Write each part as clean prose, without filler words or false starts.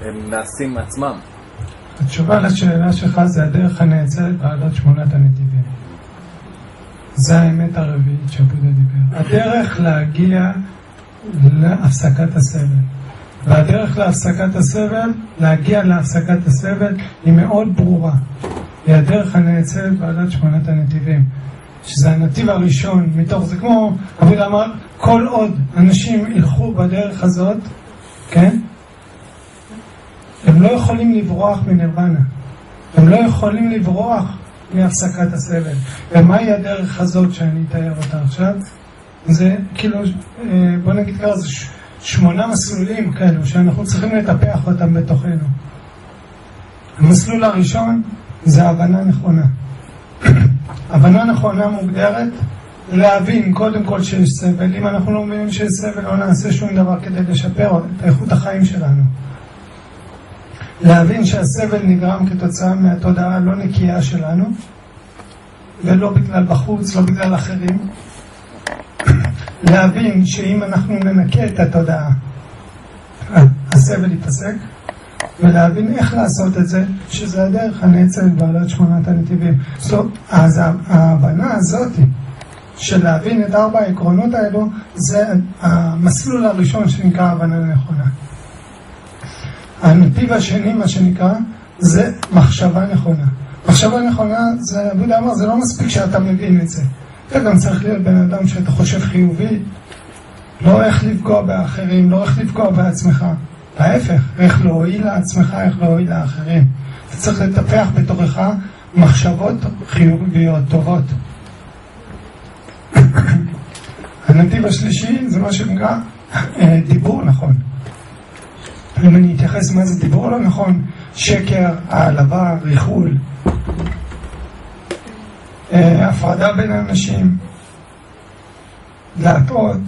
הם נעשים עצמם. התשובה לשאלה שלך זה הדרך הנעצרת בעלות 8 הנתיבים. זה האמת הרביעית שבודה דיבר. הדרך להגיע להפסקת הסבל. והדרך להפסקת הסבל, להגיע להפסקת הסבל, היא מאוד ברורה. היא הדרך הנעצרת בעלת 8 הנתיבים. שזה הנתיב הראשון, מתוך זה כמו, אבל אמר, כל עוד אנשים ילכו בדרך הזאת, כן? הם לא יכולים לברוח מנירוונה. הם לא יכולים לברוח מהפסקת הסבל. ומהי הדרך הזאת שאני אתאר אותה עכשיו? זה כאילו, בוא נגיד ככה, זה 8 מסלולים כאלו שאנחנו צריכים לטפח אותם בתוכנו. המסלול הראשון זה הבנה נכונה. הבנה נכונה מוגדרת להבין קודם כל שיש סבל. אם אנחנו לא מבינים שיש סבל, לא נעשה שום דבר כדי לשפר את איכות החיים שלנו. להבין שהסבל נגרם כתוצאה מהתודעה הלא נקייה שלנו, ולא בגלל בחוץ, לא בגלל אחרים. להבין שאם אנחנו ננקה את התודעה, הסבל ייפסק, ולהבין איך לעשות את זה, שזה הדרך הנעצרת בעלת 8 הנתיבים. אז ההבנה הזאת של להבין את 4 העקרונות האלו, זה המסלול הראשון שנקרא הבנה נכונה. הנתיב השני, מה שנקרא, זה מחשבה נכונה. מחשבה נכונה, זה, בודה אמר, זה לא מספיק שאתה מבין את זה. אתה גם צריך להיות בן אדם שאתה חושב חיובי, לא איך לפגוע באחרים, לא איך לפגוע בעצמך. ההפך, איך להועיל לעצמך, איך להועיל לאחרים. אתה צריך לטפח בתוכך מחשבות חיוביות, טובות. הנתיב השלישי זה מה שנקרא דיבור נכון. אם אני אתייחס מה זה דיבור לא נכון, שקר, העלבה, ריחול, הפרדה בין אנשים, להטעות.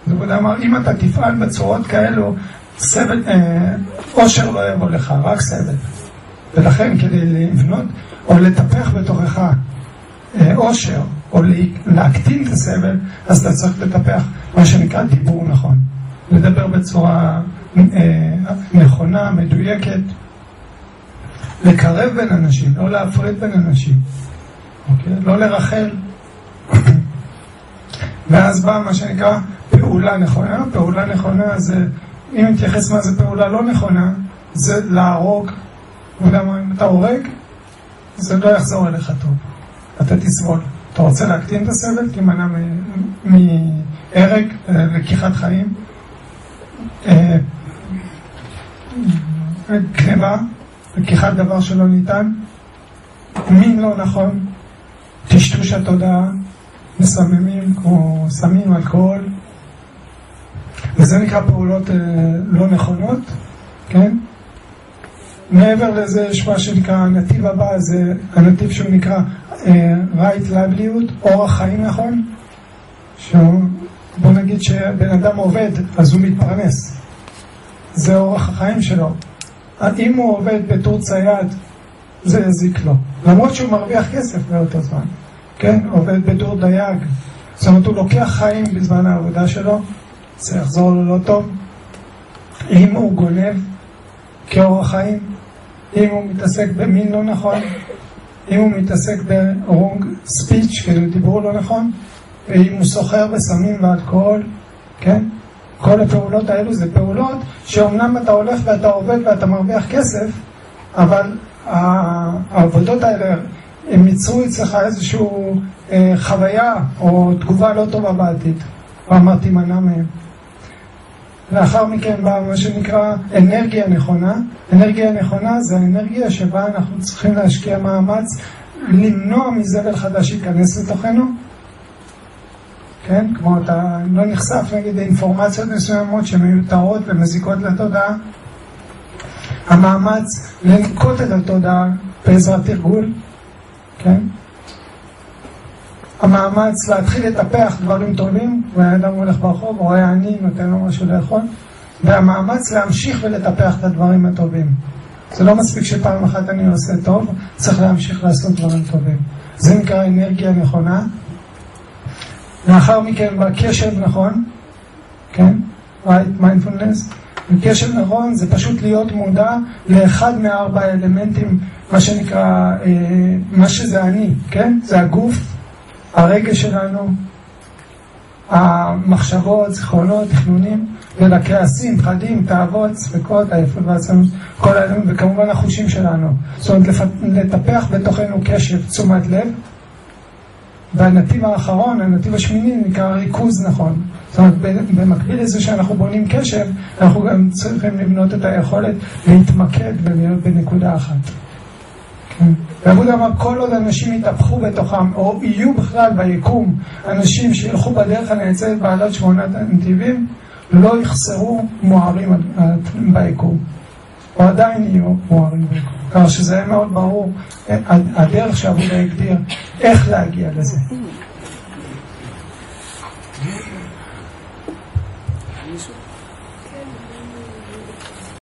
זה בודה אמר, אם אתה תפעל בצורות כאלו, סבל, אושר לא יבוא לך, רק סבל. ולכן כדי לבנות או לטפח בתוכך אושר, או להקטין את הסבל, אז אתה צריך לטפח מה שנקרא דיבור נכון. לדבר בצורה נכונה, מדויקת, לקרב בין אנשים, לא להפריד בין אנשים, אוקיי? לא לרחל. ואז בא מה שנקרא פעולה נכונה. פעולה נכונה זה, אם נתייחס מה זה פעולה לא נכונה, זה להרוג. אם אתה הורג, זה לא יחזור אליך טוב. אתה תסבול. אתה רוצה להקטין את הסבל, תימנע מהרג, לקיחת חיים. גניבה, לקיחת דבר שלא ניתן, מין לא נכון, טשטוש התודעה, מסממים כמו סמים, אלכוהול, וזה נקרא פעולות לא נכונות, כן? מעבר לזה יש מה שנקרא הנתיב הבא, זה הנתיב שהוא נקרא right livelihood, אורח חיים נכון, בוא נגיד שבן אדם עובד אז הוא מתפרנס, זה אורח החיים שלו. אם הוא עובד בתור צייד, זה יזיק לו, למרות שהוא מרוויח כסף באותו זמן, כן? עובד בתור דייג, זאת אומרת הוא לוקח חיים בזמן העבודה שלו, זה יחזור לו לא טוב. אם הוא גונב כאורח חיים, אם הוא מתעסק במין לא נכון, אם הוא מתעסק ב-wrong speech, כאילו דיבור לא נכון, ואם הוא סוחר בסמים ואלכוהול, כן? כל הפעולות האלו זה פעולות שאומנם אתה הולך ואתה עובד ואתה מרוויח כסף, אבל העבודות האלה הם ייצרו אצלך איזושהי חוויה או תגובה לא טובה בעתיד, ואמרתי מנע מהם. לאחר מכן בא מה שנקרא אנרגיה נכונה. אנרגיה נכונה זה האנרגיה שבה אנחנו צריכים להשקיע מאמץ למנוע מזבל חדש ייכנס לתוכנו, כן? כמו אתה לא נחשף נגיד אינפורמציות מסוימות שמיותרות ומזיקות לתודעה. המאמץ לנקות את התודעה בעזרת תרגול, כן? המאמץ להתחיל לטפח דברים טובים, והאדם הולך ברחוב, רואה עני, נותן לו משהו לאכול, והמאמץ להמשיך ולטפח את הדברים הטובים. זה לא מספיק שפעם אחת אני עושה טוב, צריך להמשיך לעשות דברים טובים. זה נקרא אנרגיה נכונה. לאחר מכן בקשב נכון, כן? right mindfulness, קשב נכון זה פשוט להיות מודע לאחד מארבע האלמנטים, מה שנקרא, מה שזה אני, כן? זה הגוף, הרגש שלנו, המחשבות, זיכרונות, תכנונים, ולכעסים, פחדים, תאוות, ספקות, עייפות ועצמות, כל האלמנטים, וכמובן החושים שלנו. זאת אומרת, לטפח בתוכנו קשב, תשומת לב, והנתיב האחרון, הנתיב השמיני, נקרא ריכוז נכון. זאת אומרת, במקביל לזה שאנחנו בונים קשב, אנחנו גם צריכים לבנות את היכולת להתמקד ולהיות בנקודה אחת. כן. והבודה אמר, כל עוד אנשים יתהפכו בתוכם, או יהיו בכלל ביקום, אנשים שילכו בדרך הנאצלת בעלת 8 נתיבים, לא יחסרו מוארים ביקום. או עדיין יהיו מוארים ביקום. כך שזה מאוד ברור, הדרך שהבודה הגדיר, איך להגיע לזה.